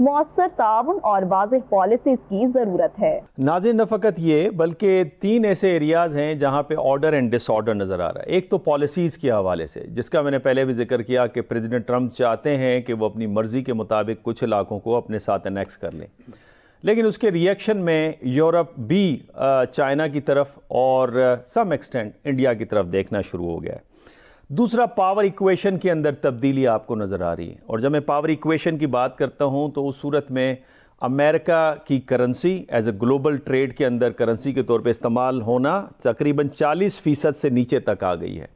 مؤثر تعاون اور واضح پالیسیز کی ضرورت ہے۔ ناظرین، نہ فقط یہ بلکہ 3 ایسے ایریاز ہیں جہاں پہ آرڈر اینڈ ڈس آرڈر نظر آ رہا ہے۔ ایک تو پالیسیز کے حوالے سے، جس کا میں نے پہلے بھی ذکر کیا کہ پریزیڈنٹ ٹرمپ چاہتے ہیں کہ وہ اپنی مرضی کے مطابق کچھ علاقوں کو اپنے ساتھ انیکس کر لیں، لیکن اس کے ریئیکشن میں یورپ بھی چائنا کی طرف اور سم ایکسٹینٹ انڈیا کی طرف دیکھنا شروع ہو گیا ہے۔ دوسرا، پاور ایکویشن کے اندر تبدیلی آپ کو نظر آ رہی ہے، اور جب میں پاور ایکویشن کی بات کرتا ہوں تو اس صورت میں امریکہ کی currency as a global trade کے اندر کرنسی کے طور پہ استعمال ہونا تقریباً 40% سے نیچے تک آ گئی ہے۔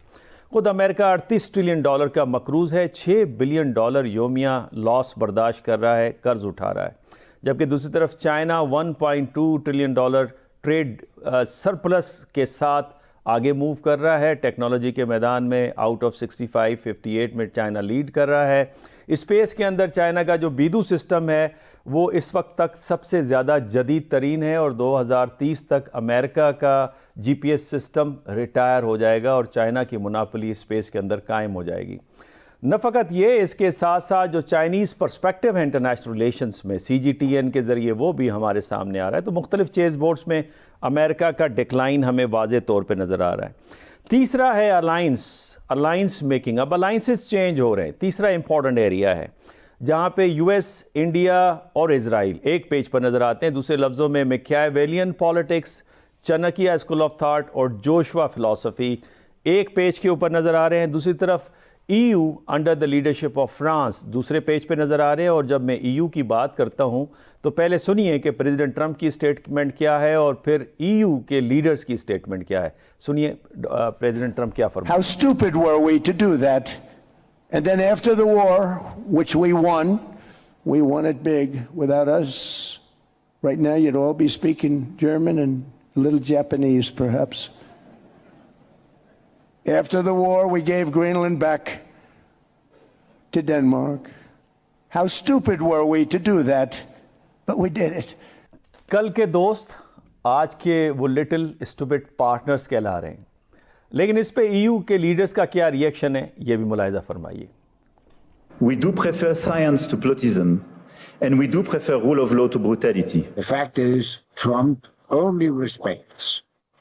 خود امریکہ $38 ٹریلین کا مقروض ہے، $6 بلین یومیہ لاس برداشت کر رہا ہے، قرض اٹھا رہا ہے، جبکہ دوسری طرف چائنا $1.2 ٹریلین ٹریڈ سرپلس کے ساتھ آگے موو کر رہا ہے۔ ٹیکنالوجی کے میدان میں آؤٹ آف 65 58 میں چائنا لیڈ کر رہا ہے۔ اسپیس کے اندر چائنا کا جو بیدو سسٹم ہے وہ اس وقت تک سب سے زیادہ جدید ترین ہے، اور 2030 تک امریکہ کا GPS سسٹم ریٹائر ہو جائے گا اور چائنا کی مناپلی اسپیس کے اندر قائم ہو جائے گی۔ نہ فقط یہ، اس کے ساتھ ساتھ جو چائنیز پرسپیکٹو ہے انٹرنیشنل ریلیشنز میں CGTN کے ذریعے وہ بھی ہمارے سامنے آ رہا ہے، تو مختلف چیز بورڈز میں امریکہ کا ڈکلائن ہمیں واضح طور پہ نظر آ رہا ہے۔ تیسرا ہے الائنس میکنگ۔ اب الائنسز چینج ہو رہے ہیں۔ تیسرا امپورٹنٹ ایریا ہے جہاں پہ US، انڈیا اور اسرائیل ایک پیج پر نظر آتے ہیں۔ دوسرے لفظوں میں Machiavellian politics, Chanakya school of thought اور جوشوا فلسفی ایک پیج کے اوپر نظر آ رہے ہیں۔ دوسری طرف EU under the leadership of France دوسرے پیج پہ نظر آ رہے ہیں۔ اور جب میں EU کی بات کرتا ہوں تو پہلے سنیے کہ پریزیڈنٹ ٹرمپ کی سٹیٹمنٹ کیا ہے اور پھر EU کے لیڈرز کی سٹیٹمنٹ کیا ہے۔ سنیے پریزیڈنٹ ٹرمپ کیا فرماتے ہیں۔ How stupid were we to do that? And then after the war, which we won it big. Without us, right now you'd all be speaking German and a little Japanese perhaps. After the war, we gave Greenland back to Denmark. How stupid were we to do that? But we did it. کل کے دوست آج کے وہ little stupid partners کہلا رہے ہیں، لیکن اس پہ EU کے لیڈرز کا کیا ریئیکشن ہے یہ بھی ملاحظہ فرمائیے۔ We do prefer science to plotism, and we do prefer rule of law to brutality. The fact is, Trump only respects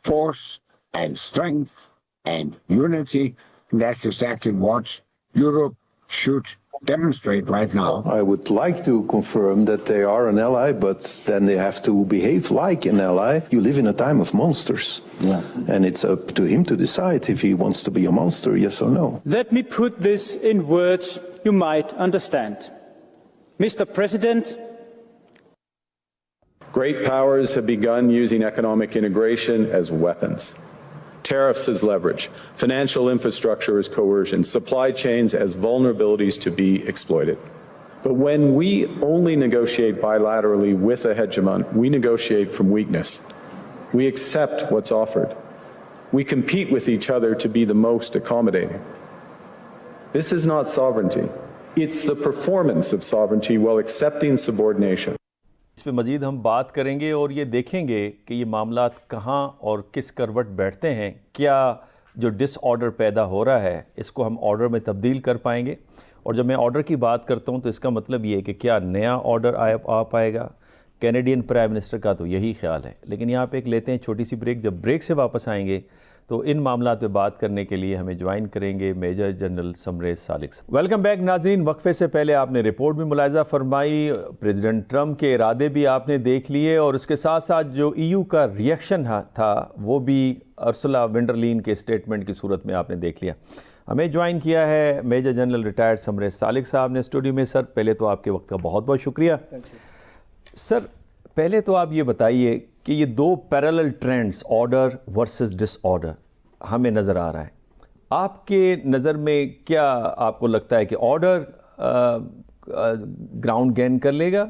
force and strength and unity. That's exactly what Europe should demonstrate right now. I would like to confirm that they are an ally, but then they have to behave like an ally. You live in a time of monsters. Yeah. And it's up to him to decide if he wants to be a monster, yes or no. Let me put this in words you might understand. Mr. President, great powers have begun using economic integration as weapons. Tariffs as leverage, financial infrastructure as coercion, supply chains as vulnerabilities to be exploited. But when we only negotiate bilaterally with a hegemon, we negotiate from weakness. We accept what's offered. We compete with each other to be the most accommodating. This is not sovereignty. It's the performance of sovereignty while accepting subordination. اس پہ مزید ہم بات کریں گے اور یہ دیکھیں گے کہ یہ معاملات کہاں اور کس کروٹ بیٹھتے ہیں۔ کیا جو ڈس آرڈر پیدا ہو رہا ہے اس کو ہم آرڈر میں تبدیل کر پائیں گے؟ اور جب میں آرڈر کی بات کرتا ہوں تو اس کا مطلب یہ ہے کہ کیا نیا آرڈر آ پائے گا؟ کینیڈین پرائم منسٹر کا تو یہی خیال ہے، لیکن یہاں پہ ایک لیتے ہیں چھوٹی سی بریک۔ جب بریک سے واپس آئیں گے تو ان معاملات پہ بات کرنے کے لیے ہمیں جوائن کریں گے میجر جنرل سمریش سالک صاحب۔ ویلکم بیک ناظرین، وقفے سے پہلے آپ نے رپورٹ بھی ملاحظہ فرمائی، پریزیڈنٹ ٹرمپ کے ارادے بھی آپ نے دیکھ لیے، اور اس کے ساتھ ساتھ جو EU کا ریئیکشن تھا وہ بھی ارسلا ونڈرلین کے اسٹیٹمنٹ کی صورت میں آپ نے دیکھ لیا۔ ہمیں جوائن کیا ہے میجر جنرل ریٹائرڈ سمریش سالک صاحب نے اسٹوڈیو میں۔ سر پہلے تو آپ کے وقت کا بہت بہت شکریہ۔ سر پہلے تو آپ یہ بتائیے کہ یہ دو پیرالل ٹرینڈز آرڈر ورسز ڈس آرڈر ہمیں نظر آ رہا ہے، آپ کے نظر میں کیا آپ کو لگتا ہے کہ آرڈر گراؤنڈ گین کر لے گا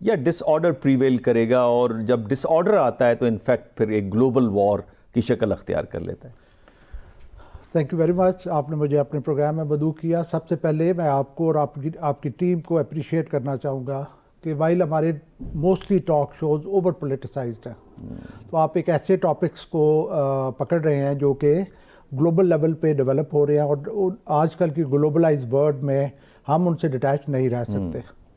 یا ڈس آرڈر پریویل کرے گا، اور جب ڈس آرڈر آتا ہے تو انفیکٹ پھر ایک گلوبل وار کی شکل اختیار کر لیتا ہے؟ تھینک یو ویری مچ، آپ نے مجھے اپنے پروگرام میں مدعو کیا۔ سب سے پہلے میں آپ کو اور آپ کی ٹیم کو اپریشیٹ کرنا چاہوں گا کہ وائل ہمارے mostly talk shows over politicized ہیں، تو آپ ایک ایسے ٹاپکس کو پکڑ رہے ہیں جو کہ گلوبل لیول پہ ڈیولپ ہو رہے ہیں، اور آج کل کی گلوبلائز ورلڈ میں ہم ان سے ڈیٹیچ نہیں رہ سکتے۔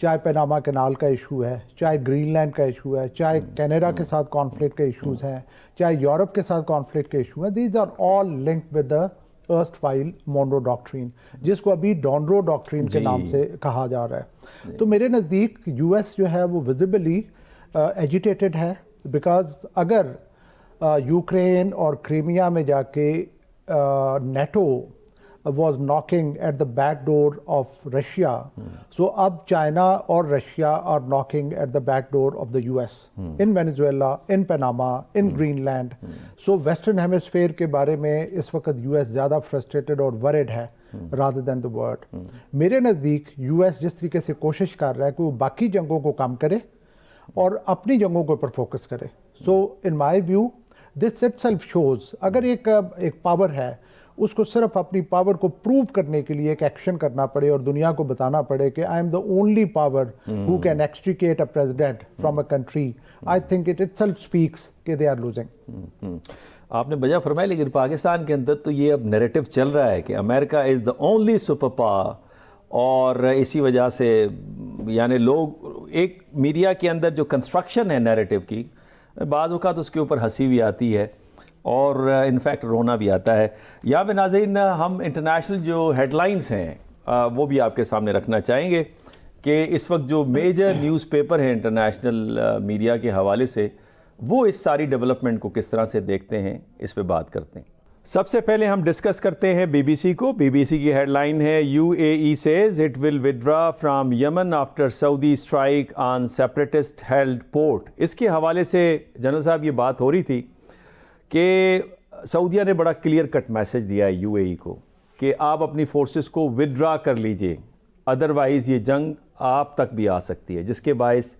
چاہے پیناما کینال کا ایشو ہے، چاہے گرین لینڈ کا ایشو ہے، چاہے کینیڈا کے ساتھ کانفلکٹ کے ایشوز ہیں، چاہے یورپ کے ساتھ کانفلکٹ کے ایشو ہیں. These are all linked with the erstwhile Monroe doctrine, جس کو ابھی ڈونرو ڈاکٹرین کے نام سے کہا جا رہا ہے. تو میرے نزدیک یو ایس جو ہے وہ ویزیبلی ایجیٹیٹڈ ہے، بیکاز اگر یوکرین اور کریمیا میں جا کے NATO was knocking at the back door of Russia. So اب چائنا اور Russia are knocking at the back door of the US in Venezuela, in Panama, in Greenland. So Western Hemisphere کے بارے میں اس وقت US زیادہ frustrated اور worried ہے rather than the world. میرے نزدیک US جس طریقے سے کوشش کر رہا ہے کہ وہ باقی جنگوں کو کم کرے اور اپنی جنگوں کے اوپر فوکس کرے. So in my view this itself shows اگر ایک پاور ہے اس کو صرف اپنی پاور کو پروو کرنے کے لیے ایک ایکشن کرنا پڑے اور دنیا کو بتانا پڑے کہ I am the only power who can extricate a president from a country. I think itself speaks کہ دے آر لوزنگ. آپ نے بجا فرمایا، لیکن پاکستان کے اندر تو یہ اب نیریٹو چل رہا ہے کہ امریکہ از دا اونلی سپر پاور، اور اسی وجہ سے یعنی لوگ ایک میڈیا کے اندر جو کنسٹرکشن ہے نیریٹو کی، بعض اوقات اس کے اوپر ہنسی بھی آتی ہے اور انفیکٹ رونا بھی آتا ہے. یا پہ ناظرین ہم انٹرنیشنل جو ہیڈ لائنز ہیں وہ بھی آپ کے سامنے رکھنا چاہیں گے کہ اس وقت جو میجر نیوز پیپر ہیں انٹرنیشنل میڈیا کے حوالے سے وہ اس ساری ڈیولپمنٹ کو کس طرح سے دیکھتے ہیں، اس پہ بات کرتے ہیں. سب سے پہلے ہم ڈسکس کرتے ہیں بی بی سی کو. بی بی سی کی ہیڈ لائن ہے UAE says it will withdraw from Yemen after Saudi strike on separatist held port. اس کے حوالے سے جنرل صاحب یہ بات ہو رہی تھی کہ سعودیہ نے بڑا کلیئر کٹ میسج دیا ہے UAE کو کہ آپ اپنی فورسز کو ودرا کر لیجئے، ادروائز یہ جنگ آپ تک بھی آ سکتی ہے، جس کے باعث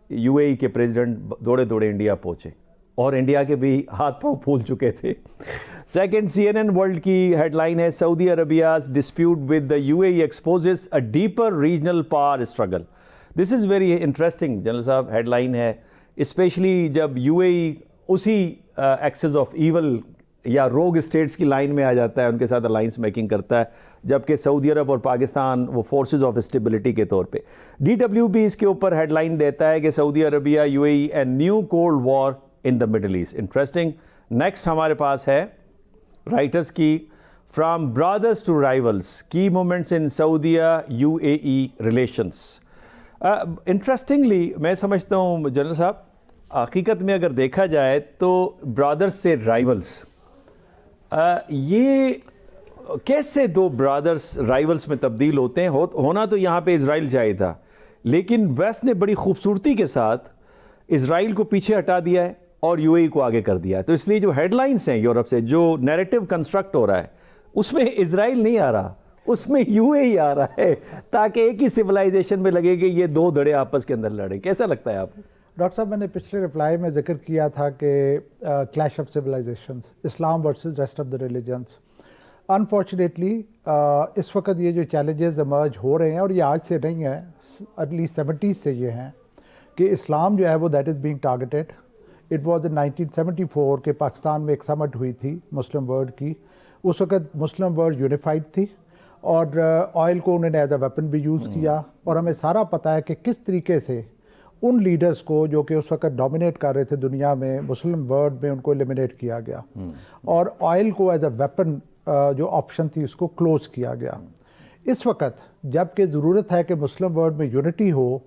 UAE کے پریزیڈنٹ دوڑے دوڑے انڈیا پہنچے اور انڈیا کے بھی ہاتھ پاؤں پھول چکے تھے. سیکنڈ CNN ورلڈ کی ہیڈ لائن ہے Saudi Arabia's dispute with the UAE exposes a deeper regional power struggle. This is very interesting general صاحب ہیڈ لائن ہے، اسپیشلی جب UAE اسی ایکسس آف ایول یا روگ اسٹیٹس کی line میں آ جاتا ہے، ان کے ساتھ الائنس میکنگ کرتا ہے، جبکہ سعودی عرب اور پاکستان وہ فورسز آف اسٹیبلٹی کے طور پہ. DWB اس کے اوپر ہیڈ لائن دیتا ہے کہ Saudi Arabia UAE a new cold war in the Middle East. Interesting. Next ہمارے پاس ہے رائٹرز کی فرام برادرز ٹو رائیولز کی مومنٹس ان سعودیہ UAE ریلیشنز. انٹرسٹنگلی میں سمجھتا ہوں جنرل صاحب حقیقت میں اگر دیکھا جائے تو برادرز سے رائیولز، یہ کیسے دو برادرز رائیولز میں تبدیل ہوتے ہیں؟ ہونا تو یہاں پہ اسرائیل چاہیے تھا، لیکن ویسٹ نے بڑی خوبصورتی کے ساتھ اسرائیل کو پیچھے ہٹا دیا ہے اور UAE کو آگے کر دیا ہے. تو اس لیے جو ہیڈ لائنز ہیں یورپ سے جو نیریٹو کنسٹرکٹ ہو رہا ہے اس میں اسرائیل نہیں آ رہا، اس میں UAE آ رہا ہے، تاکہ ایک ہی سویلائزیشن میں لگے کہ یہ دو دھڑے آپس کے اندر لڑیں. کیسا لگتا ہے آپ کو؟ ڈاکٹر صاحب میں نے پچھلے رپلائی میں ذکر کیا تھا کہ clash of civilizations, Islam versus rest of the religions. Unfortunately اس وقت یہ جو چیلنجز ایمرج ہو رہے ہیں، اور یہ آج سے نہیں ہے، ارلی 70s سے یہ ہیں کہ اسلام جو ہے وہ that is being targeted. It was in 1974 کہ پاکستان میں ایک سمٹ ہوئی تھی مسلم ورلڈ کی. اس وقت مسلم ورلڈ یونیفائڈ تھی اور آئل کو انہوں نے ایز اے ویپن بھی یوز کیا، اور ہمیں سارا پتہ ہے کہ کس طریقے سے ان لیڈرز کو جو کہ اس وقت ڈومینیٹ کر رہے تھے دنیا میں مسلم ورلڈ میں، ان کو ایلیمینیٹ کیا گیا اور آئل کو ایز اے ویپن جو آپشن تھی اس کو کلوز کیا گیا. اس وقت جب کہ ضرورت ہے کہ مسلم ورلڈ میں unity who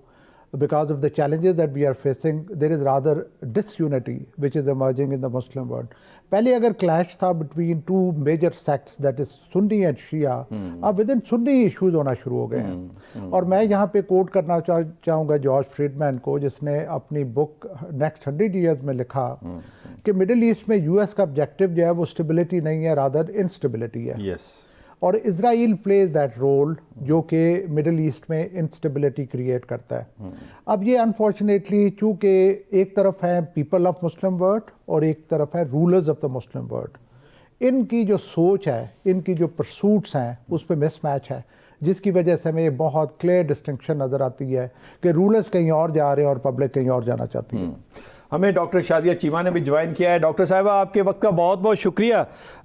because of the challenges that we are facing, there is rather disunity which is emerging in the Muslim world. پہلے اگر کلیش تھا between two major sects that is Sunni and Shia, اب within Sunni issues ہونا شروع ہو گئے ہیں. اور میں یہاں پہ کوٹ کرنا چاہوں گا جارج فریڈمین کو، جس نے اپنی بک نیکسٹ 100 years میں لکھا کہ مڈل ایسٹ میں US کا آبجیکٹو جو ہے وہ اسٹیبلٹی نہیں ہے، rather انسٹیبلٹی ہے. اور اسرائیل پلیز دیٹ رول جو کہ مڈل ایسٹ میں انسٹیبلٹی کریٹ کرتا ہے. اب یہ انفارچونیٹلی چونکہ ایک طرف ہے پیپل آف مسلم ورلڈ اور ایک طرف ہے rulers of the Muslim world, ان کی جو سوچ ہے، ان کی جو پرسوٹس ہیں اس پہ مس میچ ہے، جس کی وجہ سے ہمیں بہت کلیئر ڈسٹنکشن نظر آتی ہے کہ رولرز کہیں اور جا رہے ہیں اور پبلک کہیں اور جانا چاہتی ہے. ہمیں ڈاکٹر شازیہ چیمہ نے بھی جوائن کیا ہے. ڈاکٹر صاحبہ آپ کے وقت کا بہت بہت شکریہ.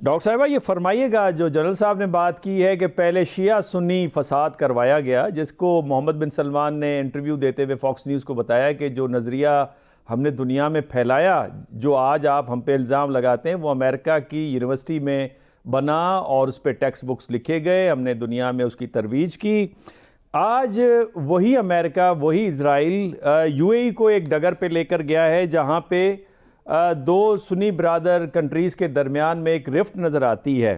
ڈاکٹر صاحبہ یہ فرمائیے گا جو جنرل صاحب نے بات کی ہے کہ پہلے شیعہ سنی فساد کروایا گیا، جس کو محمد بن سلمان نے انٹرویو دیتے ہوئے فاکس نیوز کو بتایا کہ جو نظریہ ہم نے دنیا میں پھیلایا، جو آج آپ ہم پہ الزام لگاتے ہیں، وہ امریکہ کی یونیورسٹی میں بنا اور اس پہ ٹیکسٹ بکس لکھے گئے، ہم نے دنیا میں اس کی ترویج کی. آج وہی امریکہ، وہی اسرائیل یو اے ای کو ایک ڈگر پہ لے کر گیا ہے جہاں پہ دو سنی برادر کنٹریز کے درمیان میں ایک رفٹ نظر آتی ہے،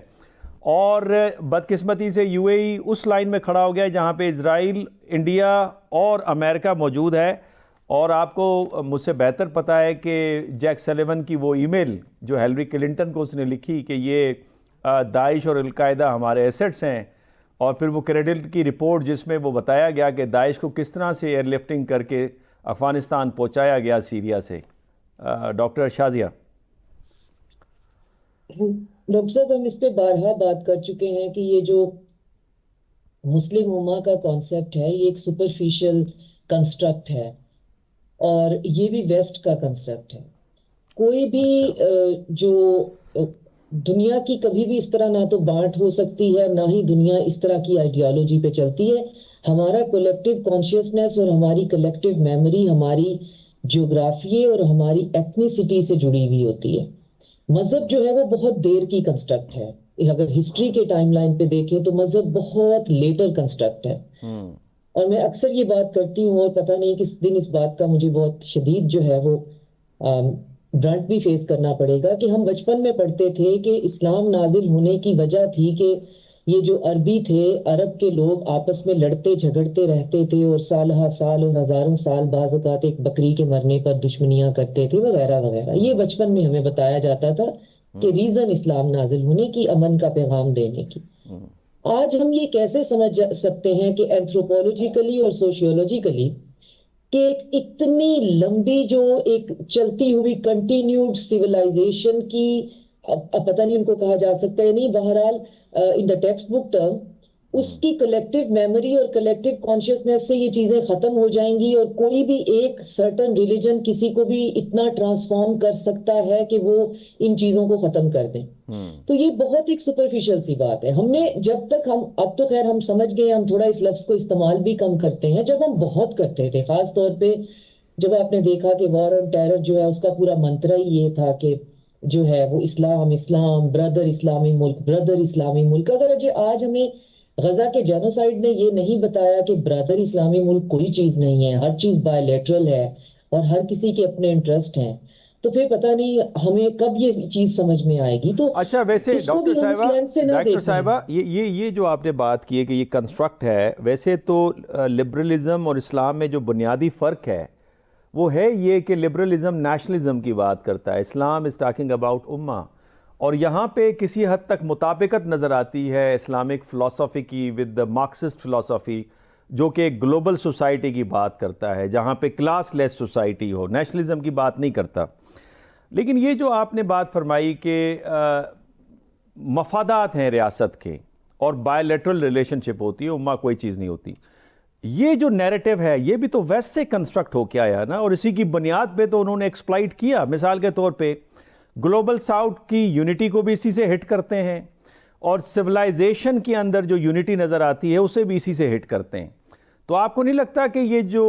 اور بدقسمتی سے you A E us line میں کھڑا ہو گیا ہے جہاں پہ اسرائیل، انڈیا اور امریکہ موجود ہے. اور آپ کو مجھ سے بہتر پتہ ہے کہ جیک سلیون کی وہ ای میل جو ہیلری کلنٹن کو اس نے لکھی کہ یہ داعش اور القاعدہ ہمارے ایسٹس ہیں، اور پھر وہ کریڈٹ کی رپورٹ جس میں وہ بتایا گیا کہ داعش کو کس طرح سے ایئر لفٹنگ کر کے افغانستان پہنچایا گیا سیریا سے. ڈاکٹر شازیہ. ڈاکٹر صاحب ہم اس پہ بارہا بات کر چکے ہیں کہ یہ جو مسلم امہ کا کانسیپٹ ہے یہ ایک سپرفیشل کنسٹرکٹ ہے، اور یہ بھی ویسٹ کا کنسیپٹ ہے. کوئی بھی جو دنیا کی کبھی بھی اس طرح نہ تو بانٹ ہو سکتی ہے، نہ ہی دنیا اس طرح کی آئیڈیالوجی پہ چلتی ہے. ہمارا کولیکٹیو کانشیسنس اور ہماری کولیکٹیو میموری ہماری جغرافیے اور ہماری ایتھنیسٹی سے جڑی ہوئی ہوتی ہے. مذہب جو ہے وہ بہت دیر کی کنسٹرکٹ ہے. اگر ہسٹری کے ٹائم لائن پہ دیکھیں تو مذہب بہت لیٹر کنسٹرکٹ ہے. اور میں اکثر یہ بات کرتی ہوں، اور پتہ نہیں کس دن اس بات کا مجھے بہت شدید جو ہے وہ برنٹ بھی فیس کرنا پڑے گا، کہ ہم بچپن میں پڑھتے تھے کہ اسلام نازل ہونے کی وجہ تھی کہ یہ جو عربی تھے، عرب کے لوگ آپس میں لڑتے جھگڑتے رہتے تھے، اور سالہ سال اور ہزاروں سال بعض اوقات ایک بکری کے مرنے پر دشمنیاں کرتے تھے وغیرہ وغیرہ. یہ بچپن میں ہمیں بتایا جاتا تھا کہ ریزن اسلام نازل ہونے کی، امن کا پیغام دینے کی. آج ہم یہ کیسے سمجھ سکتے ہیں کہ اینتھروپولوجیکلی اور سوشیولوجیکلی کہ ایک اتنی لمبی جو ایک چلتی ہوئی کنٹینیوڈ سیولائزیشن کی، پتہ نہیں ان کو کہا جا سکتا ہے نہیں، بہرحال ان دا ٹیکسٹ بک ٹرم، اس کی کلیکٹیو میموری اور کلیکٹیو کانشیسنس سے یہ چیزیں ختم ہو جائیں گی، اور کوئی بھی ایک سرٹن ریلیجن کسی کو بھی اتنا ٹرانسفارم کر سکتا ہے کہ وہ ان چیزوں کو ختم کر دیں. تو یہ بہت ایک سپرفیشل سی بات ہے. ہم نے جب تک اب تو خیر ہم سمجھ گئے، ہم تھوڑا اس لفظ کو استعمال بھی کم کرتے ہیں. جب ہم بہت کرتے تھے، خاص طور پہ جب آپ نے دیکھا کہ وار آن ٹیرر جو ہے اس کا پورا منترا ہی یہ تھا کہ جو ہے وہ اسلام، بردر اسلامی ملک، بردر اسلامی ملک. اگر آج ہمیں غزہ کے جینوسائیڈ نے یہ نہیں بتایا کہ برادر اسلامی ملک کوئی چیز نہیں ہے، ہر چیز بائی لیٹرل ہے اور ہر کسی کے اپنے انٹرسٹ ہیں، تو پھر پتہ نہیں ہمیں کب یہ چیز سمجھ میں آئے گی. تو اچھا، ویسے ڈاکٹر صاحبہ یہ جو آپ نے بات کی ہے کہ یہ کنسٹرکٹ ہے، ویسے تو لبرلزم اور اسلام میں جو بنیادی فرق ہے وہ ہے یہ کہ لبرلزم نیشنلزم کی بات کرتا ہے، اسلام از ٹاکنگ اباؤٹ امہ. اور یہاں پہ کسی حد تک مطابقت نظر آتی ہے اسلامک فلسفی کی ود دا مارکسسٹ فلسفی، جو کہ گلوبل سوسائٹی کی بات کرتا ہے جہاں پہ کلاس لیس سوسائٹی ہو، نیشنلزم کی بات نہیں کرتا. لیکن یہ جو آپ نے بات فرمائی کہ مفادات ہیں ریاست کے اور بائی لیٹرل ریلیشن شپ ہوتی ہے، امہ کوئی چیز نہیں ہوتی، یہ جو نیریٹو ہے یہ بھی تو ویسٹ سے کنسٹرکٹ ہو کے آیا نا، اور اسی کی بنیاد پہ تو انہوں نے ایکسپلائٹ کیا. مثال کے طور پہ گلوبل ساؤتھ کی یونٹی کو بھی اسی سے ہٹ کرتے ہیں، اور سویلائزیشن کے اندر جو یونٹی نظر آتی ہے اسے بھی اسی سے ہٹ کرتے ہیں. تو آپ کو نہیں لگتا کہ یہ جو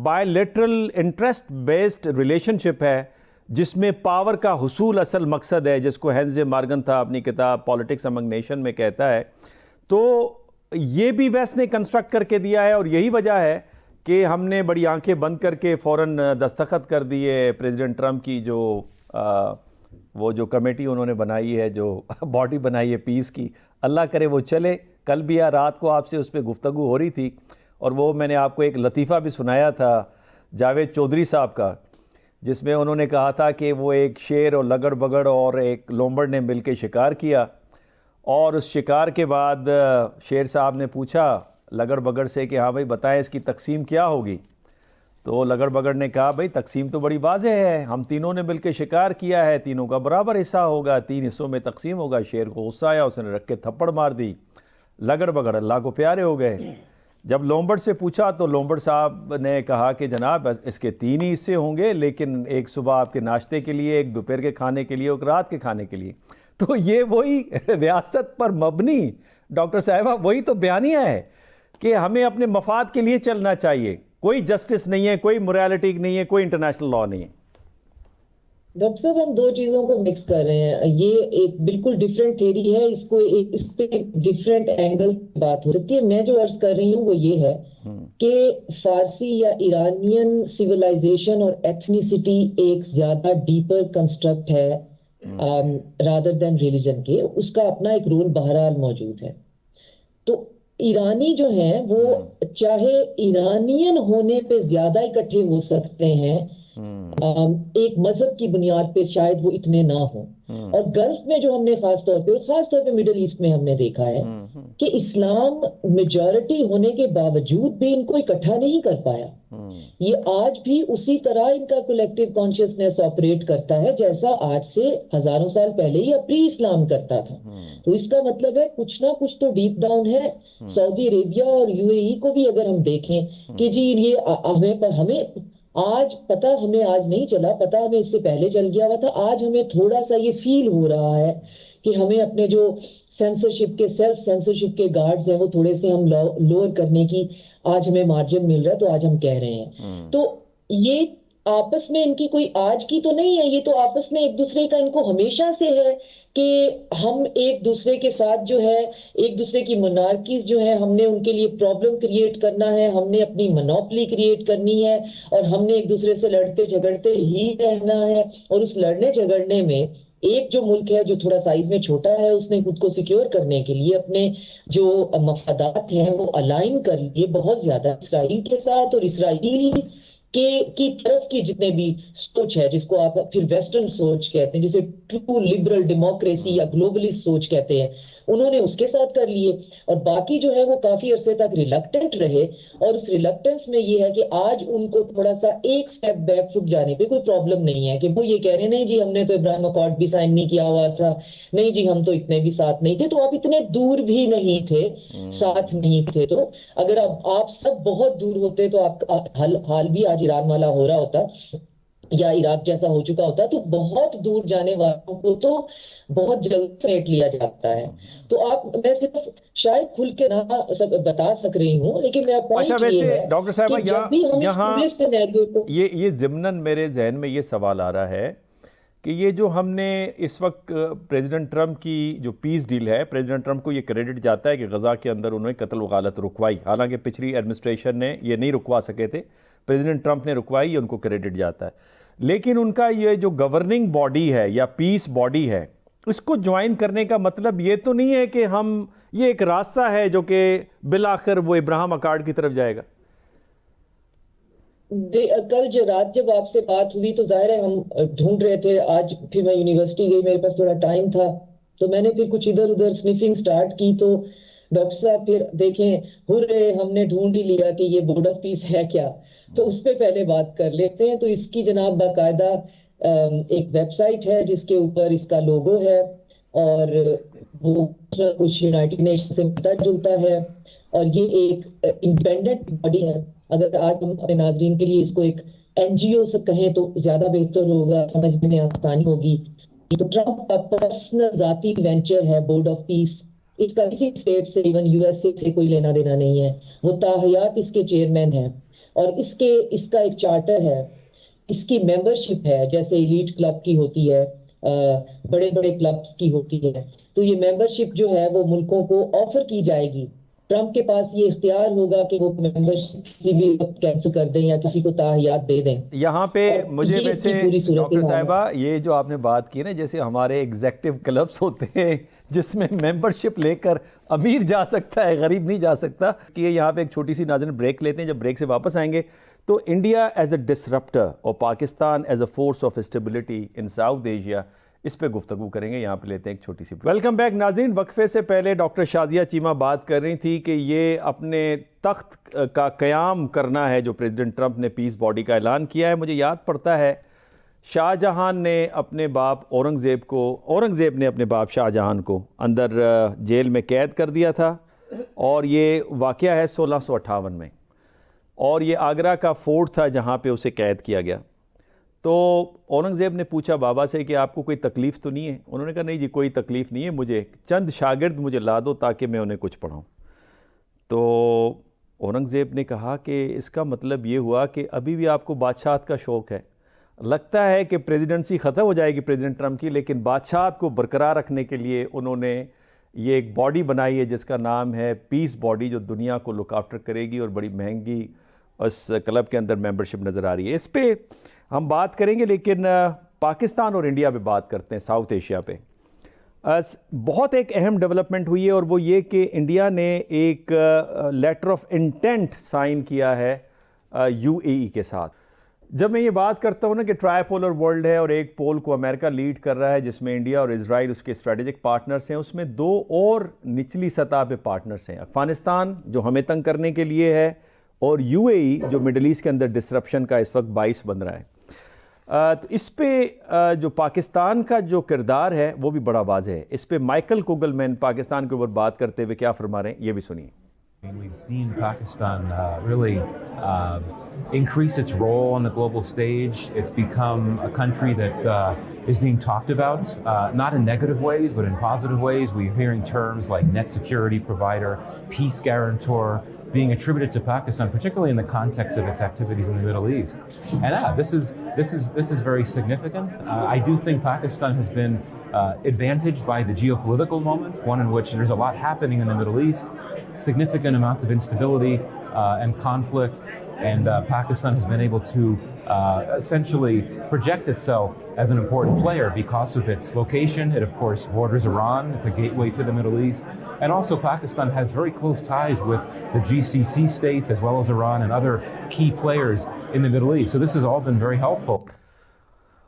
bilateral interest based relationship ہے جس میں پاور کا حصول اصل مقصد ہے، جس کو ہینز مارگن تھا اپنی کتاب پالیٹکس امنگ نیشن میں کہتا ہے، تو یہ بھی ویسٹ نے کنسٹرکٹ کر کے دیا ہے. اور یہی وجہ ہے کہ ہم نے بڑی آنکھیں بند کر کے فوراً دستخط کر دیے پریزیڈنٹ ٹرمپ کی وہ جو کمیٹی انہوں نے بنائی ہے، جو باڈی بنائی ہے پیس کی، اللہ کرے وہ چلے. کل بھی رات کو آپ سے اس پہ گفتگو ہو رہی تھی، اور وہ میں نے آپ کو ایک لطیفہ بھی سنایا تھا جاوید چودھری صاحب کا، جس میں انہوں نے کہا تھا کہ وہ ایک شیر اور لگڑ بگڑ اور ایک لومبڑ نے مل کے شکار کیا، اور اس شکار کے بعد شیر صاحب نے پوچھا لگڑ بگڑ سے کہ ہاں بھائی بتائیں اس کی تقسیم کیا ہوگی. تو لگڑ بگڑ نے کہا بھائی تقسیم تو بڑی واضح ہے، ہم تینوں نے مل کے شکار کیا ہے، تینوں کا برابر حصہ ہوگا، 3 حصوں میں تقسیم ہوگا. شیر کو غصہ آیا، اس نے رکھ کے تھپڑ مار دی. لگڑ بگڑ اللہ کو پیارے ہو گئے. جب لومبرڈ سے پوچھا تو لومبرڈ صاحب نے کہا کہ جناب اس کے 3 ہی حصے ہوں گے، لیکن ایک صبح آپ کے ناشتے کے لیے، ایک دوپہر کے کھانے کے لیے، ایک رات کے کھانے کے لیے. تو یہ وہی ریاست پر مبنی ڈاکٹر صاحبہ وہی تو بیانیہ ہے کہ ہمیں اپنے مفاد کے لیے چلنا چاہیے. کوئی جسٹس نہیں ہے، کوئی موریلٹی نہیں ہے، کوئی انٹرنیشنل لاء نہیں ہے. ڈاکٹر صاحب ہم 2 چیزوں کو مکس کر رہے ہیں. یہ ایک بالکل ڈیفرنٹ تھیری ہے، اس پہ ڈیفرنٹ اینگل بات ہو سکتی ہے. میں جو عرض کر رہی ہوں وہ یہ ہے کہ فارسی یا ایرانین سیولائزیشن اور ایتھنیسٹی ایک زیادہ ڈیپر کنسٹرکٹ ہے رادر دین ریلیجن کے. اس کا اپنا ایک رول بہرحال موجود ہے. تو ایرانی جو ہیں وہ چاہے ایرانین ہونے پہ زیادہ اکٹھے ہو سکتے ہیں، ایک مذہب کی بنیاد پہ شاید وہ اتنے نہ ہوں. اور گلف میں جو ہم نے خاص طور پہ مڈل ایسٹ میں ہم نے دیکھا ہے کہ اسلام میجورٹی ہونے کے باوجود بھی ان کو اکٹھا نہیں کر پایا. یہ آج بھی اسی طرح ان کا کولیکٹیو کانشیسنیس آپریٹ کرتا ہے جیسا آج سے ہزاروں سال پہلے یا پری اسلام کرتا تھا. تو اس کا مطلب ہے کچھ نہ کچھ تو ڈیپ ڈاؤن ہے. سعودی عربیہ اور UAE کو بھی اگر ہم دیکھیں کہ جی یہ ہمیں آج پتہ ہمیں آج نہیں چلا، پتہ ہمیں اس سے پہلے چل گیا ہوا تھا. آج ہمیں تھوڑا سا یہ فیل ہو رہا ہے کہ ہمیں اپنے جو سینسرشپ کے سیلف سینسرشپ کے گارڈز ہیں وہ تھوڑے سے ہم لوور کرنے کی آج ہمیں مارجن مل رہا ہے، تو آج ہم کہہ رہے ہیں. تو یہ آپس میں ان کی کوئی آج کی تو نہیں ہے، یہ تو آپس میں ایک دوسرے کا ان کو ہمیشہ سے ہے کہ ہم ایک دوسرے کے ساتھ جو ہے ایک دوسرے کی منارکیز جو ہیں ہم نے ان کے لیے پرابلم کریٹ کرنا ہے، ہم نے اپنی منوپلی کریٹ کرنی ہے، اور ہم نے ایک دوسرے سے لڑتے جھگڑتے ہی رہنا ہے. اور اس لڑنے جھگڑنے میں ایک جو ملک ہے جو تھوڑا سائز میں چھوٹا ہے، اس نے خود کو سیکیور کرنے کے لیے اپنے جو مفادات ہیں وہ الائن کر لیے بہت زیادہ اسرائیل کے ساتھ. اور اسرائیل کی طرف کی جتنے بھی سوچ ہے جس کو آپ پھر ویسٹرن سوچ کہتے ہیں، جسے ٹرو لبرل ڈیموکریسی یا گلوبلسٹ سوچ کہتے ہیں، انہوں نے اس کے ساتھ کر لیے. اور باقی جو ہے وہ کافی عرصے تک ریلکٹنٹ رہے. اور اس ریلکٹنس میں یہ ہے کہ آج ان کو تھوڑا سا ایک سٹیپ بیک رک جانے پہ کوئی پرابلم نہیں ہے کہ وہ یہ کہہ رہے نہیں جی ہم نے تو ابراہیم اکارڈ بھی سائن نہیں کیا ہوا تھا، نہیں جی ہم تو اتنے بھی ساتھ نہیں تھے. تو آپ اتنے دور بھی نہیں تھے، ساتھ نہیں تھے. تو اگر آپ سب بہت دور ہوتے تو آپ کا حال بھی آج ایران والا ہو رہا ہوتا یا عراق جیسا ہو چکا ہوتا. تو بہت دور جانے والوں کو تو بہت جلد سمیٹ لیا جاتا ہے. تو میں صرف شاید کھل کے نہ سب بتا سک رہی ہوں، لیکن میرا پوائنٹ یہ ہے ڈاکٹر صاحبہ کہ جب بھی ہم یہاں اس سینیریو کو یہ ضمناً میرے ذہن میں یہ سوال آ رہا ہے کہ یہ جو ہم نے اس وقت پریزیڈنٹ ٹرمپ کی جو پیس ڈیل ہے، پریزیڈنٹ ٹرمپ کو یہ کریڈٹ جاتا ہے کہ غزہ کے اندر انہوں نے قتل و غارت رکوائی، حالانکہ پچھلی ایڈمنسٹریشن نے یہ نہیں رکوا سکے تھے، پریزیڈنٹ ٹرمپ نے رکوائی، ان کو کریڈٹ جاتا ہے. لیکن ان کا یہ جو گورننگ باڈی ہے یا پیس باڈی ہے، اس کو جوائن کرنے کا مطلب یہ تو نہیں ہے کہ یہ ایک راستہ ہے جو کہ بالآخر وہ ابراہیم اکارڈ کی طرف جائے گا. کل رات جب آپ سے بات ہوئی تو ظاہر ہے ہم ڈھونڈ رہے تھے. آج پھر میں یونیورسٹی گئی، میرے پاس تھوڑا ٹائم تھا، تو میں نے پھر کچھ ادھر ادھر سنیفنگ سٹارٹ کی. تو ڈاکٹر صاحب پھر دیکھیں ہم نے ڈھونڈ ہی لیا کہ یہ بورڈ آف پیس ہے کیا. تو اس پہ پہلے بات کر لیتے ہیں. تو اس کی جناب باقاعدہ ایک ویب سائٹ ہے جس کے اوپر اس کا لوگو ہے، اور وہ کچھ یونائٹڈ نیشن سے ملتا جلتا ہے، اور یہ ایک انڈیپینڈنٹ باڈی ہے. اگر آج ہم اپنے ناظرین کے لیے اس کو ایک NGO سے کہیں تو زیادہ بہتر ہوگا، سمجھنے میں آسانی ہوگی. تو ٹرمپ کا پرسنل ذاتی وینچر ہے بورڈ آف پیس. اس کا کسی اسٹیٹ سے ایون USA سے کوئی لینا دینا نہیں ہے. وہ تاحیات اس کے چیئرمین ہیں، اور اس کا ایک چارٹر ہے، اس کی ممبرشپ ہے جیسے ایلیٹ کلب کی ہوتی ہے، بڑے بڑے کلبز کی ہوتی ہے. تو یہ ممبرشپ جو ہے وہ ملکوں کو آفر کی جائے گی. ٹرمپ کے پاس یہ اختیار ہوگا کہ وہ ممبرشپ کسی بھی وقت کینسل کر دیں یا کسی کو تاحیات دے دیں. یہاں پہ مجھے ویسے ڈاکٹر صاحبہ یہ جو آپ نے بات کی نا، جیسے ہمارے ایگزیکٹو کلبز ہوتے ہیں جس میں ممبرشپ لے کر امیر جا سکتا ہے، غریب نہیں جا سکتا. کہ یہاں پہ ایک چھوٹی سی ناظرین بریک لیتے ہیں. جب بریک سے واپس آئیں گے تو انڈیا ایز اے ڈسرپٹر اور Pakistan as a force of stability in South Asia, اس پہ گفتگو کریں گے. یہاں پہ لیتے ہیں ایک چھوٹی سی. ویلکم بیک ناظرین. وقفے سے پہلے ڈاکٹر شازیہ چیمہ بات کر رہی تھی کہ یہ اپنے تخت کا قیام کرنا ہے جو پریزیڈنٹ ٹرمپ نے پیس باڈی کا اعلان کیا ہے. مجھے یاد پڑتا ہے شاہ جہان نے اپنے باپ اورنگزیب نے اپنے باپ شاہ جہان کو اندر جیل میں قید کر دیا تھا، اور یہ واقعہ ہے 1658 میں، اور یہ آگرہ کا فورٹ تھا جہاں پہ اسے قید کیا گیا۔ تو اورنگزیب نے پوچھا بابا سے کہ آپ کو کوئی تکلیف تو نہیں ہے؟ انہوں نے کہا نہیں جی کوئی تکلیف نہیں ہے، مجھے چند شاگرد مجھے لا دو تاکہ میں انہیں کچھ پڑھاؤں۔ تو اورنگزیب نے کہا کہ اس کا مطلب یہ ہوا کہ ابھی بھی آپ کو بادشاہت کا شوق ہے، لگتا ہے کہ پریزیڈنسی ختم ہو جائے گی پریزیڈنٹ ٹرمپ کی، لیکن بادشاہت کو برقرار رکھنے کے لیے انہوں نے یہ ایک باڈی بنائی ہے جس کا نام ہے پیس باڈی، جو دنیا کو لک آفٹر کرے گی، اور بڑی مہنگی اس کلب کے اندر ممبرشپ نظر آ رہی ہے۔ اس پہ ہم بات کریں گے، لیکن پاکستان اور انڈیا پہ بات کرتے ہیں، ساؤتھ ایشیا پہ۔ بہت ایک اہم ڈیولپمنٹ ہوئی ہے، اور وہ یہ کہ انڈیا نے ایک لیٹر آف انٹینٹ سائن کیا ہے یو اے ای کے ساتھ۔ جب میں یہ بات کرتا ہوں نا کہ ٹرائی پولر ورلڈ ہے اور ایک پول کو امریکہ لیڈ کر رہا ہے جس میں انڈیا اور اسرائیل اس کے اسٹریٹجک پارٹنرز ہیں، اس میں دو اور نچلی سطح پہ پارٹنرز ہیں، افغانستان جو ہمیں تنگ کرنے کے لیے ہے، اور یو اے ای جو مڈل ایسٹ کے اندر ڈسرپشن کا اس وقت باعث بن رہا ہے۔ تو اس پہ جو پاکستان کا جو کردار ہے وہ بھی بڑا واضح ہے۔ اس پہ مائیکل کوگل مین پاکستان کے اوپر بات کرتے ہوئے کیا فرما رہے ہیں، یہ بھی سنیے۔ We've seen Pakistan really increase its role on the global stage. It's become a country that is being talked about, not in negative ways, but in positive ways. We're hearing terms like net security provider, peace guarantor, being attributed to Pakistan, particularly in the context of its activities in the Middle East. And this is very significant. I do think Pakistan has been advantaged by the geopolitical moment, one in which there's a lot happening in the Middle East, significant amounts of instability and conflict, and Pakistan has been able to essentially project itself as an important player because of its location. It of course borders Iran, it's a gateway to the Middle East, and also Pakistan has very close ties with the GCC states as well as Iran and other key players in the Middle East. So this has all been very helpful.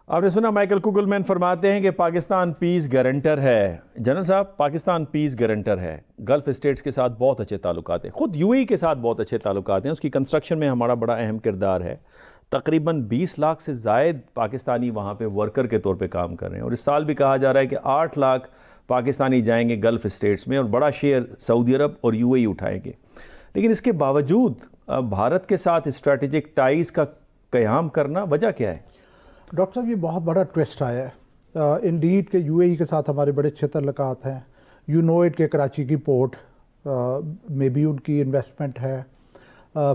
آپ نے سنا Michael کوگل مین فرماتے ہیں کہ پاکستان پیس guarantor ہے۔ General صاحب، پاکستان پیس guarantor ہے، golf status کے ساتھ بہت اچھے تعلقات ہیں، خود یو اے ای کے ساتھ بہت اچھے تعلقات ہیں، اس کی کنسٹرکشن میں ہمارا بڑا اہم کردار ہے۔ تقریباً 20 لاکھ سے زائد پاکستانی وہاں پہ ورکر کے طور پہ کام کر رہے ہیں، اور اس سال بھی کہا جا رہا ہے کہ 8 لاکھ پاکستانی جائیں گے گلف اسٹیٹس میں، اور بڑا شیئر سعودی عرب اور یو اے ای اٹھائیں گے۔ لیکن اس کے باوجود بھارت کے ساتھ اسٹریٹجک ٹائز کا قیام کرنا وجہ کیا ہے؟ ڈاکٹر صاحب، یہ بہت بڑا ٹوسٹ آیا ہے۔ انڈیڈ کے یو اے ای کے ساتھ ہمارے بڑے اچھے تعلقات ہیں۔ یو نو اٹ کے کراچی کی پورٹ میں بھی ان کی انویسٹمنٹ ہے،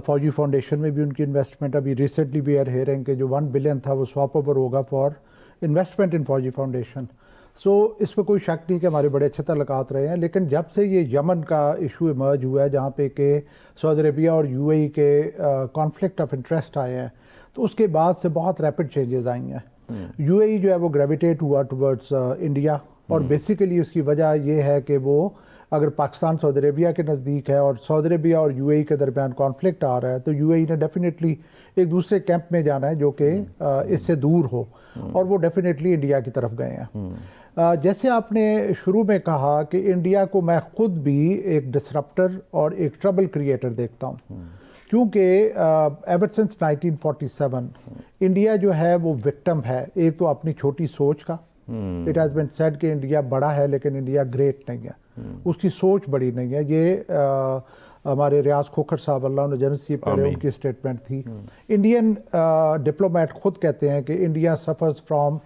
فوجی فاؤنڈیشن میں بھی ان کی انویسٹمنٹ، ابھی ریسنٹلی وی آر ہیئرنگ کہ جو 1 بلین تھا وہ سواپ اوور ہوگا فار انویسٹمنٹ ان فوجی فاؤنڈیشن۔ سو اس میں کوئی شک نہیں کہ ہمارے بڑے اچھے تعلقات رہے ہیں، لیکن جب سے یہ یمن کا ایشو ایمرج ہوا ہے جہاں پہ کہ سعودی عربیہ اور یو اے ای کے کانفلکٹ آف انٹرسٹ آئے ہیں، تو اس کے بعد سے بہت ریپڈ چینجز آئی ہیں۔ یو اے ای جو ہے وہ گریویٹیٹ ہوا ٹورڈز انڈیا، اور بیسیکلی اس کی وجہ یہ ہے کہ وہ اگر پاکستان سعودی عربیہ کے نزدیک ہے اور سعودی عربیہ اور یو اے ای کے درمیان کانفلکٹ آ رہا ہے، تو یو اے ای نے ڈیفینیٹلی ایک دوسرے کیمپ میں جانا ہے جو کہ اس سے دور ہو، اور وہ ڈیفینیٹلی انڈیا کی طرف گئے ہیں۔ جیسے آپ نے شروع میں کہا کہ انڈیا کو میں خود بھی ایک ڈسرپٹر اور ایک ٹربل کریٹر دیکھتا ہوں، کیونکہ ایور سنس 1947 انڈیا جو ہے وہ وکٹم ہے، ایک تو اپنی چھوٹی سوچ کا۔ اٹ ہیز بین سیڈ کہ انڈیا بڑا ہے لیکن انڈیا گریٹ نہیں ہے، اس کی سوچ بڑی نہیں ہے۔ یہ ہمارے ریاض کھوکھر صاحب اللہ انہیں جنرل سی پڑھے، ان کی اسٹیٹمنٹ تھی۔ انڈین ڈپلومیٹ خود کہتے ہیں کہ انڈیا سفرز فرام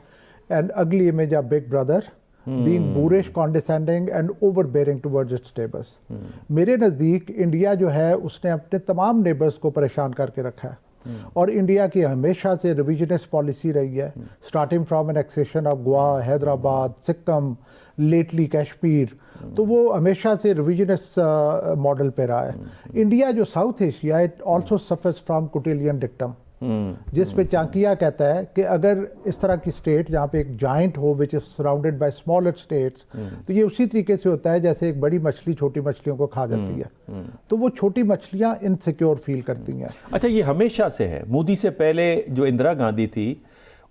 این اگلی image of big brother being boorish, condescending and overbearing towards its neighbors. میرے نزدیک انڈیا جو ہے اس نے اپنے تمام نیبرز کو پریشان کر کے رکھا ہے، اور انڈیا کی ہمیشہ سے ریویژنسٹ پالیسی رہی ہے، starting from annexation of Goa, Hyderabad, Sikkim, lately Kashmir, تو وہ ہمیشہ سے ریویژنسٹ ماڈل پہ رہا ہے۔ انڈیا جو South Asia it also suffers from Kautilyan dictum, جس پہ چانکیا کہتا ہے کہ اگر اس طرح کی اسٹیٹ جہاں پہ ایک جائنٹ ہو which is surrounded by smaller states, تو یہ اسی طریقے سے ہوتا ہے جیسے ایک بڑی مچھلی چھوٹی مچھلیوں کو کھا جاتی ہے، تو وہ چھوٹی مچھلیاں انسیکیور فیل کرتی ہیں۔ اچھا، یہ ہمیشہ سے ہے۔ مودی سے پہلے جو اندرا گاندھی تھی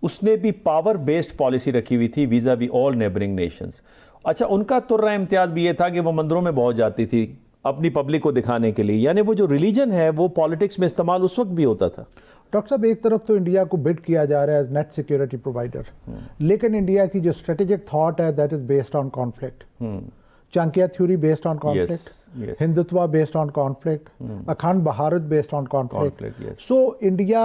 اس نے بھی پاور بیسڈ پالیسی رکھی ہوئی تھی ویزا وی آل نیبرنگ نیشنز۔ اچھا، ان کا ترہ امتیاز بھی یہ تھا کہ وہ مندروں میں بہت جاتی تھی اپنی پبلک کو دکھانے کے لیے، یعنی وہ جو ریلیجن ہے وہ پالیٹکس میں استعمال اس وقت بھی ہوتا تھا۔ ڈاکٹر صاحب، ایک طرف تو انڈیا کو بڈ کیا جا رہا ہے ایز نیٹ سیکیورٹی پرووائڈر، لیکن انڈیا کی جو اسٹریٹجک تھاٹ ہے that is based on conflict, Chankya theory based on conflict, yes. Hindutva based on conflict, Akhand Bharat based on conflict. Yes. So India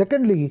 Secondly,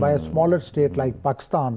by a smaller state like Pakistan,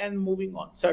And moving on, sir.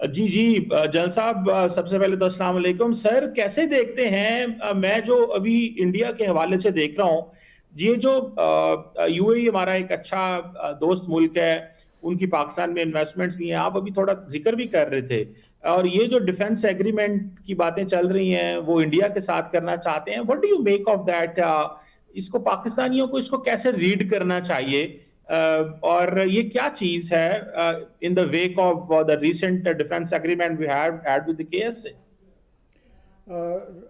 جی general صاحب سب سے پہلے تو السلام علیکم سر. کیسے دیکھتے ہیں, میں جو ابھی انڈیا کے حوالے سے دیکھ رہا ہوں, یہ جو یو اے ای ہمارا ایک اچھا دوست ملک ہے, ان کی پاکستان میں انویسٹمنٹس بھی ہیں, آپ ابھی تھوڑا ذکر بھی کر رہے تھے, اور یہ جو ڈیفنس ایگریمنٹ کی باتیں چل رہی ہیں وہ انڈیا کے ساتھ کرنا چاہتے ہیں. What do you make of that? اس کو پاکستانیوں کو اس کو کیسے ریڈ کرنا چاہیے, اور یہ کیا چیز ہے in the wake of the recent defence agreement we had with the K S a?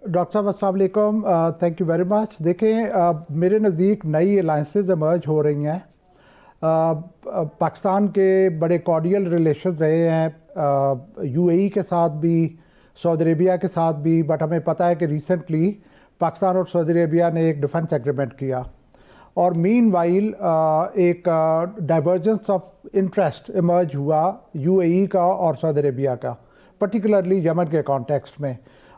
Doctor صاحب السلام علیکم, تھینک یو ویری مچ. دیکھیں میرے نزدیک نئی الائنسز ایمرج ہو رہی ہیں. پاکستان کے بڑے کارڈیل ریلیشنز رہے ہیں یو اے ای کے ساتھ بھی, سعودی عربیہ کے ساتھ بھی, بٹ ہمیں پتہ ہے کہ ریسنٹلی پاکستان اور سعودی عربیہ نے ایک ڈیفنس ایگریمنٹ کیا, اور مین وائل ایک ڈائیورجنس آف انٹرسٹ ایمرج ہوا یو اے ای کا اور سعودی عربیہ کا, پرٹیکولرلی یمن کے کانٹیکسٹ میں.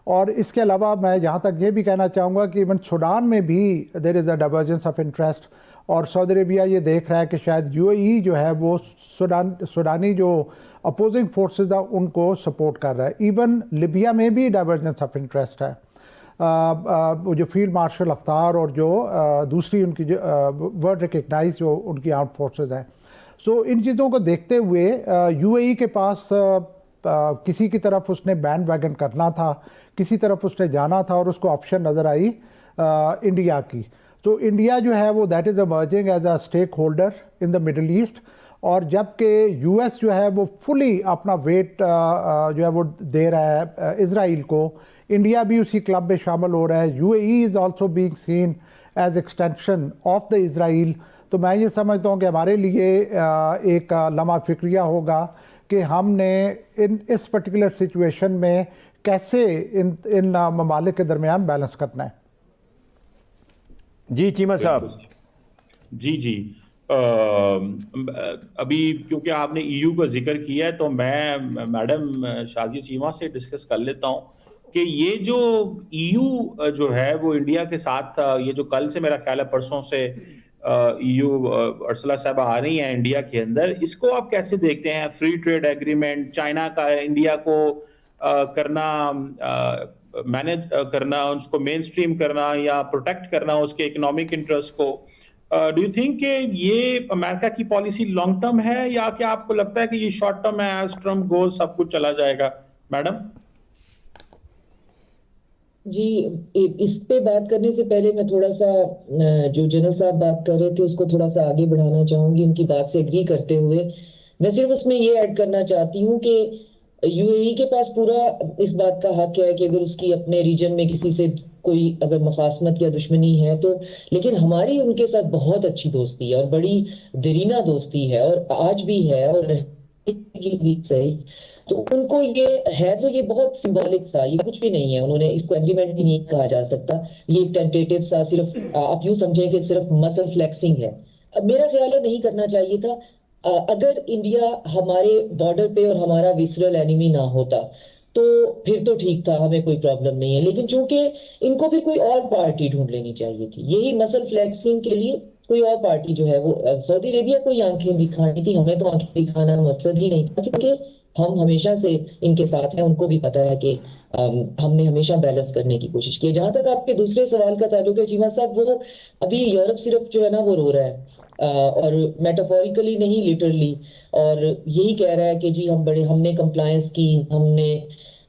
اور اس کے علاوہ میں یہاں تک یہ بھی کہنا چاہوں گا کہ ایون سوڈان میں بھی دیر از اے ڈائیورجنس آف انٹرسٹ, اور سعودی عربیہ یہ دیکھ رہا ہے کہ شاید یو اے ای جو ہے وہ سوڈانی جو اپوزنگ فورسز ہیں ان کو سپورٹ کر رہا ہے. ایون لیبیا میں بھی ڈائیورجنس آف انٹرسٹ ہے, وہ جو فیلڈ مارشل ہفتار اور جو دوسری ان کی جو ورلڈ ریکگنائز جو ان کی آرمڈ فورسز ہیں. سو ان چیزوں کو دیکھتے ہوئے یو اے ای کے پاس کسی کی طرف اس نے بینڈ ویگن کرنا تھا, کسی طرف اس نے جانا تھا, اور اس کو آپشن نظر آئی انڈیا کی. تو انڈیا جو ہے وہ that is emerging as a stakeholder in the Middle East, اور جب کہ یو ایس جو ہے وہ فلی اپنا ویٹ جو ہے وہ دے رہا ہے اسرائیل کو, انڈیا بھی اسی کلب میں شامل ہو رہا ہے. U A E is also being seen as extension of the Israel. تو میں یہ سمجھتا ہوں کہ ہمارے لیے ایک لمحہ فکریہ ہوگا کہ ہم نے اس پرٹیکولر سچویشن میں کیسے ان ممالک کے درمیان بیلنس کرنا ہے. جی چیمہ صاحب. جی ابھی کیونکہ آپ نے ای یو کا ذکر کیا ہے تو میں میڈم شازیہ چیمہ سے ڈسکس کر لیتا ہوں کہ یہ جو ای یو جو ہے وہ انڈیا کے ساتھ, یہ جو کل سے میرا خیال ہے پرسوں سے ای یو ارسلہ صاحبہ آ رہی ہیں انڈیا کے اندر, اس کو آپ کیسے دیکھتے ہیں؟ فری ٹریڈ ایگریمنٹ, چائنا کا انڈیا کو کرنا, مینج کرنا, اس کو مین سٹریم کرنا یا پروٹیکٹ کرنا اس کے اکنامک انٹرسٹ کو. ڈو یو تھنک کہ یہ امریکہ کی پالیسی لانگ ٹرم ہے, یا کیا آپ کو لگتا ہے کہ یہ شارٹ ٹرم ہے, ایز ٹرمپ گوز سب کچھ چلا جائے گا؟ میڈم جی, اس پہ بات کرنے سے پہلے میں تھوڑا سا جو جنرل صاحب بات کر رہے تھے اس کو تھوڑا سا آگے بڑھانا چاہوں گی. ان کی بات سے ایگری کرتے ہوئے میں صرف اس میں یہ ایڈ کرنا چاہتی ہوں کہ یو اے ای کے پاس پورا اس بات کا حق ہے کہ اگر اس کی اپنے ریجن میں کسی سے کوئی اگر مخاصمت یا دشمنی ہے تو, لیکن ہماری ان کے ساتھ بہت اچھی دوستی ہے اور بڑی دیرینہ دوستی ہے, اور آج بھی ہے اور صحیح. تو ان کو یہ ہے تو یہ بہت سمبولک سا, یہ کچھ بھی نہیں ہے, انہوں نے اس کو ایگریمنٹ بھی نہیں کہا جا سکتا, یہ ایک ٹینٹیٹیو سا, صرف آپ یوں سمجھیں کہ صرف مسل فلیکسنگ ہے. اب میرا خیال ہے نہیں کرنا چاہیے تھا. اگر انڈیا ہمارے بارڈر پہ اور ہمارا ویسرل اینیمی نہ ہوتا تو پھر تو ٹھیک تھا, ہمیں کوئی پرابلم نہیں ہے, لیکن چونکہ ان کو پھر کوئی اور پارٹی ڈھونڈ لینی چاہیے تھی. یہی مسل فلیکسنگ کے لیے کوئی اور پارٹی جو ہے وہ سعودی عربیہ کو ہی آنکھیں دکھانی تھی, ہمیں تو آنکھیں دکھانا مقصد ہی نہیں تھا, کیونکہ ہم ہمیشہ سے ان کے ساتھ ہیں. ان کو بھی پتا ہے کہ ہم نے ہمیشہ بیلنس کرنے کی کوشش کی. جہاں تک آپ کے دوسرے سوال کا تعلق ہے چیمہ صاحب, وہ ابھی یورپ صرف جو ہے نا وہ رو رہا ہے, اور میٹافوریکلی نہیں لٹرلی, اور یہی کہہ رہا ہے کہ جی ہم نے کمپلائنس کی, ہم نے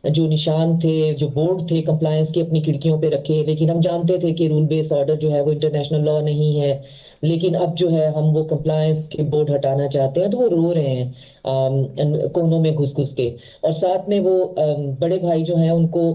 جو نشان تھے, جو بورڈ تھے کمپلائنس کے اپنی کھڑکیوں پہ رکھے, لیکن ہم جانتے تھے کہ رول بیس آرڈر جو ہے وہ انٹرنیشنل لا نہیں ہے, لیکن اب جو ہے ہم وہ کمپلائنس کے بورڈ ہٹانا چاہتے ہیں. تو وہ رو رہے ہیں کونوں میں گھس گھس کے, اور ساتھ میں وہ بڑے بھائی جو ہیں ان کو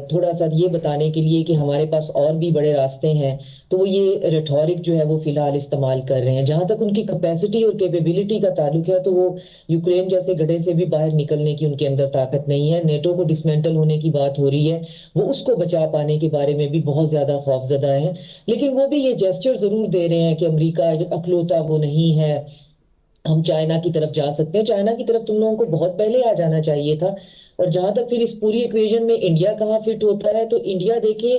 تھوڑا سا یہ بتانے کے لیے کہ ہمارے پاس اور بھی بڑے راستے ہیں, تو وہ یہ ریٹورک جو ہے وہ فی الحال استعمال کر رہے ہیں. جہاں تک ان کی کیپیسٹی اور کیپیبلٹی کا تعلق ہے تو وہ یوکرین جیسے گڑھے سے بھی باہر نکلنے کی ان کے اندر طاقت نہیں ہے. نیٹو کو ڈسمینٹل ہونے کی بات ہو رہی ہے, وہ اس کو بچا پانے کے بارے میں بھی بہت زیادہ خوفزدہ ہیں, لیکن وہ بھی یہ جیسچر ضرور دے رہے ہیں کہ امریکہ اکلوتا وہ نہیں ہے, ہم چائنا کی طرف جا سکتے ہیں. چائنا کی طرف تم لوگوں کو بہت پہلے آ جانا چاہیے تھا. اور جہاں تک پھر اس پوری ایکویژن میں انڈیا کہاں فٹ ہوتا ہے, تو انڈیا دیکھیں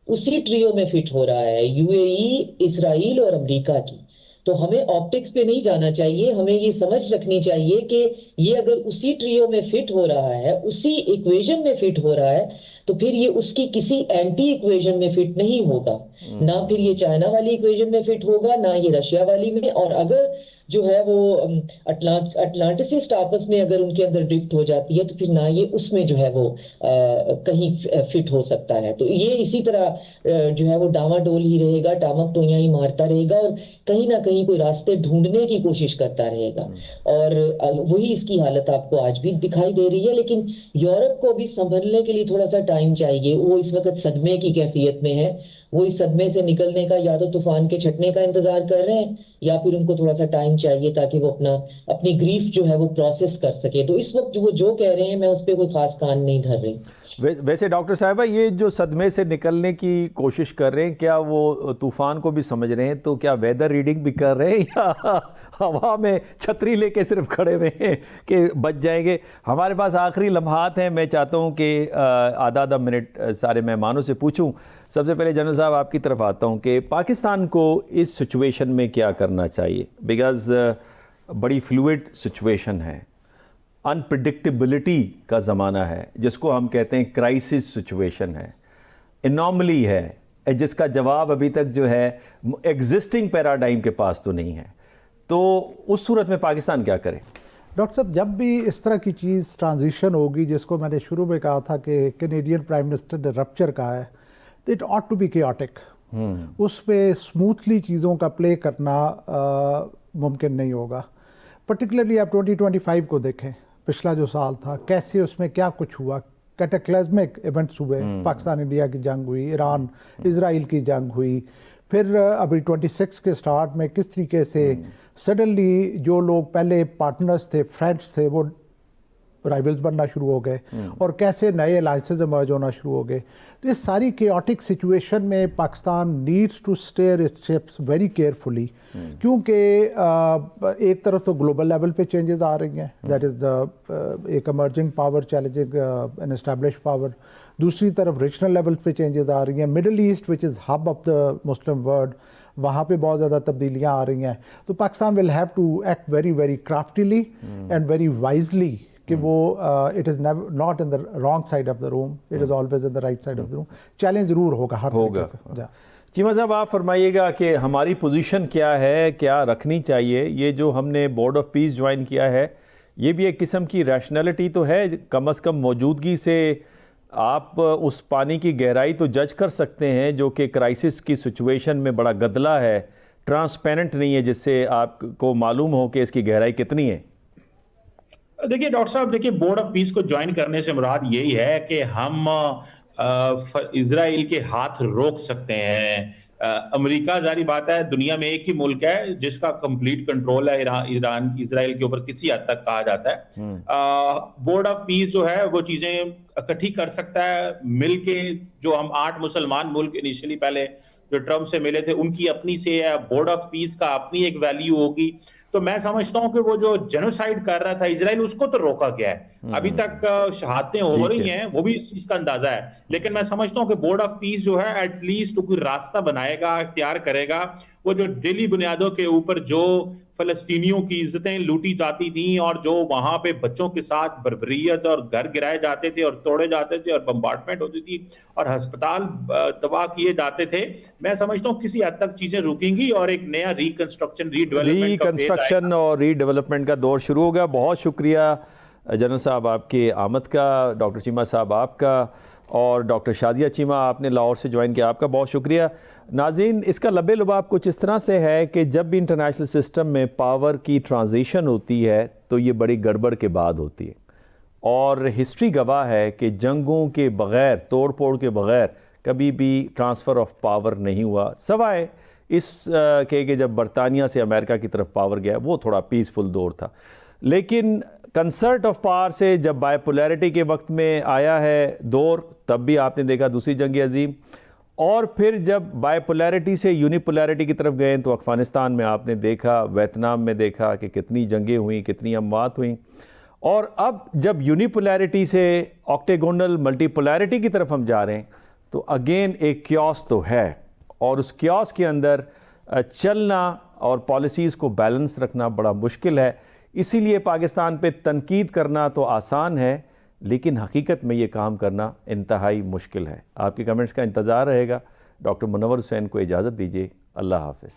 اسی ٹریو میں فٹ ہو رہا ہے, یو اے ای, اسرائیل اور امریکہ کی. تو ہمیں آپٹکس پہ نہیں جانا چاہیے, ہمیں یہ سمجھ رکھنی چاہیے کہ یہ اگر اسی ٹریو میں فٹ ہو رہا ہے, اسی ایکویژن میں فٹ ہو رہا ہے, تو پھر یہ اس کی کسی اینٹی ایکویژن میں فٹ نہیں ہوگا, نہ پھر یہ چائنا والی ایکویژن میں فٹ ہوگا, نہ یہ رشیا والی میں. اور اگر جو ہے وہ اٹلانٹسسٹ آپس میں اگر ان کے اندر ڈرفٹ ہو جاتی ہے, تو پھر نہ یہ اس میں جو ہے وہ کہیں فٹ ہو سکتا ہے. تو یہ اسی طرح جو ہے وہ ڈاما ڈول ہی رہے گا, ٹامک ٹوئیاں ہی مارتا رہے گا, اور کہیں نہ کہیں کوئی راستے ڈھونڈنے کی کوشش کرتا رہے گا. اور وہی اس کی حالت آپ کو آج بھی دکھائی دے رہی ہے. لیکن یورپ کو بھی سنبھلنے کے لیے تھوڑا سا ٹائم چاہیے. وہ اس وقت صدمے کی کیفیت میں ہے, وہ اس صدمے سے نکلنے کا یا تو طوفان کے چھٹنے کا انتظار کر رہے ہیں, یا پھر ان کو تھوڑا سا ٹائم چاہیے تاکہ وہ اپنی گریف جو ہے وہ پروسیس کر سکے. تو اس وقت وہ جو کہہ رہے ہیں میں اس پہ کوئی خاص کان نہیں دھر رہی. ویسے ڈاکٹر صاحبہ, یہ جو صدمے سے نکلنے کی کوشش کر رہے ہیں, کیا وہ طوفان کو بھی سمجھ رہے ہیں؟ تو کیا ویدر ریڈنگ بھی کر رہے ہیں, یا ہوا میں چھتری لے کے صرف کھڑے ہوئے ہیں کہ بچ جائیں گے؟ ہمارے پاس آخری لمحات ہیں, میں چاہتا ہوں کہ آدھا منٹ سارے مہمانوں سے پوچھوں. سب سے پہلے جنرل صاحب آپ کی طرف آتا ہوں کہ پاکستان کو اس سچویشن میں کیا کرنا چاہیے؟ بیکاز بڑی فلوئڈ سچویشن ہے, انپریڈکٹیبلٹی کا زمانہ ہے, جس کو ہم کہتے ہیں کرائسس سچویشن ہے, انوملی ہے, جس کا جواب ابھی تک جو ہے ایگزسٹنگ پیراڈائم کے پاس تو نہیں ہے. تو اس صورت میں پاکستان کیا کرے؟ ڈاکٹر صاحب, جب بھی اس طرح کی چیز ٹرانزیشن ہوگی, جس کو میں نے شروع میں کہا تھا کہ کینیڈین پرائم منسٹر نے رپچر کہا ہے, it ought to be chaotic. اس پہ اسموتھلی چیزوں کا پلے کرنا ممکن نہیں ہوگا. پرٹیکولرلی آپ 2025 کو دیکھیں, پچھلا جو سال تھا, کیسے اس میں کیا کچھ ہوا, کیٹاکلیزمک ایونٹس ہوئے. پاکستان انڈیا کی جنگ ہوئی, ایران اسرائیل کی جنگ ہوئی, پھر ابھی 26 کے سٹارٹ میں کس طریقے سے سڈنلی جو لوگ پہلے پارٹنرز تھے, فرینڈس تھے, وہ رائیولز بننا شروع ہو گئے, اور کیسے نئے الائنسز ایمرج ہونا شروع ہو گئے. تو اس ساری کیوٹک سچویشن میں Pakistan needs to steer its ships very carefully, کیونکہ ایک طرف تو گلوبل لیول پہ چینجز آ رہی ہیں, دیٹ از دا ایک emerging power challenging an establish power. دوسری طرف ریجنل لیول پہ چینجز آ رہی ہیں. Middle East which is hub of the Muslim world, وہاں پہ بہت زیادہ تبدیلیاں آ رہی ہیں. تو Pakistan will have to act very very craftily and very wisely, کہ وہ it is not in the wrong side of the room, it is always in the right side of the room. Challenge ضرور ہوگا ہر طریقے سے. چیمہ صاحب, آپ فرمائیے گا کہ ہماری پوزیشن کیا ہے, کیا رکھنی چاہیے؟ یہ جو ہم نے بورڈ آف پیس جوائن کیا ہے, یہ بھی ایک قسم کی ریشنلٹی تو ہے, کم از کم موجودگی سے آپ اس پانی کی گہرائی تو جج کر سکتے ہیں جو کہ کرائسس کی سچویشن میں بڑا گدلا ہے, ٹرانسپیرنٹ نہیں ہے, جس سے آپ کو معلوم ہو کہ اس کی گہرائی کتنی ہے. دیکھیے ڈاکٹر صاحب, دیکھیے بورڈ آف پیس کو جوائن کرنے سے مراد یہی ہے کہ ہم اسرائیل کے ہاتھ روک سکتے ہیں. امریکہ ظاہری بات ہے دنیا میں ایک ہی ملک ہے جس کا کمپلیٹ کنٹرول ہے ایران اسرائیل کے اوپر کسی حد تک کہا جاتا ہے. بورڈ آف پیس جو ہے وہ چیزیں اکٹھی کر سکتا ہے مل کے. جو ہم 8 مسلمان ملک انیشلی پہلے جو ٹرمپ سے ملے تھے, ان کی اپنی سے ہے, بورڈ آف پیس کا اپنی ایک ویلیو ہوگی. تو میں سمجھتا ہوں کہ وہ جو جینوسائیڈ کر رہا تھا اسرائیل, اس کو تو روکا گیا ہے. ابھی تک شہادتیں ہو رہی ہیں, وہ بھی اس چیز کا اندازہ ہے. لیکن میں سمجھتا ہوں کہ بورڈ آف پیس جو ہے ایٹ لیسٹ کوئی راستہ بنائے گا, اختیار کرے گا. وہ جو ڈیلی بنیادوں کے اوپر جو فلسطینیوں کی عزتیں لوٹی جاتی تھیں, اور جو وہاں پہ بچوں کے ساتھ بربریت اور گھر گرائے جاتے تھے اور توڑے جاتے تھے اور بمبارڈمنٹ ہوتی تھی اور ہسپتال تباہ کیے جاتے تھے, میں سمجھتا ہوں کسی حد تک چیزیں رکیں گی اور ایک نیا ریکنسٹرکشن اور ری ڈیولپمنٹ کا دور شروع ہوگا. بہت شکریہ جنرل صاحب آپ کی آمد کا, ڈاکٹر چیمہ صاحب آپ کا, اور ڈاکٹر شادیہ چیمہ آپ نے لاہور سے جوائن کیا, آپ کا بہت شکریہ. ناظرین, اس کا لبِ لباب کچھ اس طرح سے ہے کہ جب بھی انٹرنیشنل سسٹم میں پاور کی ٹرانزیشن ہوتی ہے تو یہ بڑی گڑبڑ کے بعد ہوتی ہے, اور ہسٹری گواہ ہے کہ جنگوں کے بغیر, توڑ پھوڑ کے بغیر کبھی بھی ٹرانسفر آف پاور نہیں ہوا, سوائے اس کہ جب برطانیہ سے امریکہ کی طرف پاور گیا, وہ تھوڑا پیسفل دور تھا. لیکن کنسرٹ آف پاور سے جب بائی پولیرٹی کے وقت میں آیا ہے دور, تب بھی آپ نے دیکھا دوسری جنگ عظیم, اور پھر جب بائی پولیرٹی سے یونی پولیرٹی کی طرف گئے تو افغانستان میں آپ نے دیکھا, ویتنام میں دیکھا کہ کتنی جنگیں ہوئیں, کتنی اموات ہوئیں. اور اب جب یونی پولیرٹی سے آکٹیگونل ملٹی پولیرٹی کی طرف ہم جا رہے ہیں تو اگین ایک کیوس تو ہے, اور اس کیوس کے اندر چلنا اور پالیسیز کو بیلنس رکھنا بڑا مشکل ہے. اسی لیے پاکستان پہ تنقید کرنا تو آسان ہے لیکن حقیقت میں یہ کام کرنا انتہائی مشکل ہے. آپ کے کمنٹس کا انتظار رہے گا. ڈاکٹر منور حسین کو اجازت دیجیے. اللہ حافظ.